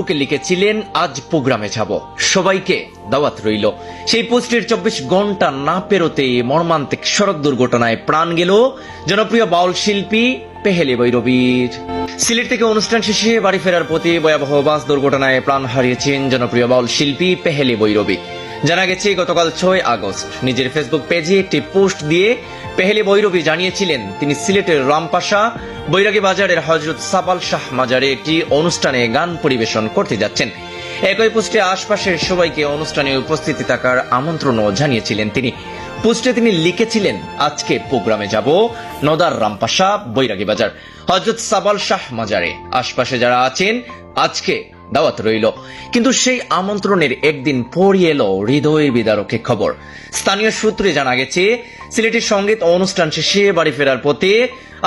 ফেসবুকে লিখেছিলেন, আজ প্রোগ্রামে যাব, সবাইকে দাওয়াত রইল। সেই পোস্টের 24 ঘন্টা না পেরোতেই মর্মান্তিক সড়ক দুর্ঘটনায় প্রাণ গেল জনপ্রিয় বাউল শিল্পী পেহেলি বৈরবীর। সিলেট থেকে অনুষ্ঠান শেষে বাড়ি ফেরার পথে ভয়াবহ বাস দুর্ঘটনায় প্রাণ হারিয়েছেন জনপ্রিয় বাউল শিল্পী পেহেলি বৈরবী। জানা গেছে, গতকাল 6 আগস্ট নিজের ফেসবুক পেজে একটি পোস্ট দিয়ে পেহেলি বৈরবী জানিয়েছিলেন তিনি সিলেটের রামপাশা বৈরাগী বাজারের হযরত সাপাল শাহ মাজারে একটি অনুষ্ঠানে গান পরিবেশন করতে যাচ্ছেন। একই পোস্টে আশপাশের সবাইকে অনুষ্ঠানে উপস্থিতি থাকার আমন্ত্রণও জানিয়েছিলেন তিনি। পোস্টে তিনি লিখেছিলেন, আজকে প্রোগ্রামে যাব, নদার রামপাশা বৈরাগী বাজার হযরত সাপাল শাহ মাজারে, আশপাশে যারা আছেন আজকে দাওয়াত রইল। কিন্তু সেই আমন্ত্রণের একদিন পরই এলো হৃদয় বিদারক খবর। স্থানীয় সূত্রে জানা গেছে, সিলেটের সঙ্গীত অনুষ্ঠান শেষে বাড়ি ফেরার পথে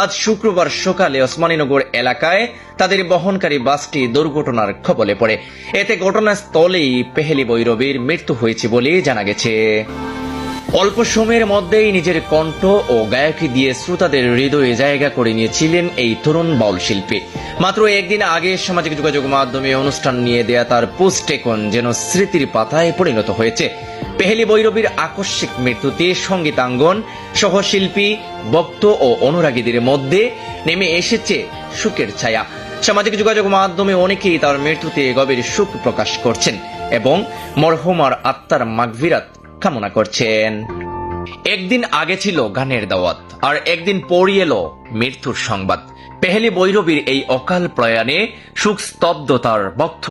আজ শুক্রবার সকালে ওসমানীনগর এলাকায় তাদের বহনকারী বাসটি দুর্ঘটনার কবলে পড়ে। এতে ঘটনাস্থলেই পেহেলি বৈরবীর মৃত্যু হয়েছে বলে জানা গেছে। অল্প সময়ের মধ্যেই নিজের কণ্ঠ ও গায়কি দিয়ে শ্রোতাদের হৃদয়ে জায়গা করে নিয়েছিলেন এই তরুণ বাউল শিল্পী। মাত্র একদিন আগে সামাজিক যোগাযোগ মাধ্যমে অনুষ্ঠান নিয়ে দেয়া তার পোস্ট এখন যেন স্মৃতির পাতায় পরিণত হয়েছে। পেহেলি বৈরবীর আকস্মিক মৃত্যুতে সঙ্গীতাঙ্গন, সহশিল্পী, ভক্ত ও অনুরাগীদের মধ্যে নেমে এসেছে শোকের ছায়া। সামাজিক যোগাযোগ মাধ্যমে অনেকেই তার মৃত্যুতে গভীর শোক প্রকাশ করছেন এবং মরহুমার আত্মার মাগফিরাত কামনা করছেন। একদিন আগে ছিল গানের দাওয়াত, আর একদিন পরই এলো মৃত্যুর সংবাদ। পেহেলি বৈরবীর এই অকাল প্রয়াণে শোক স্তব্ধ তার ভক্ত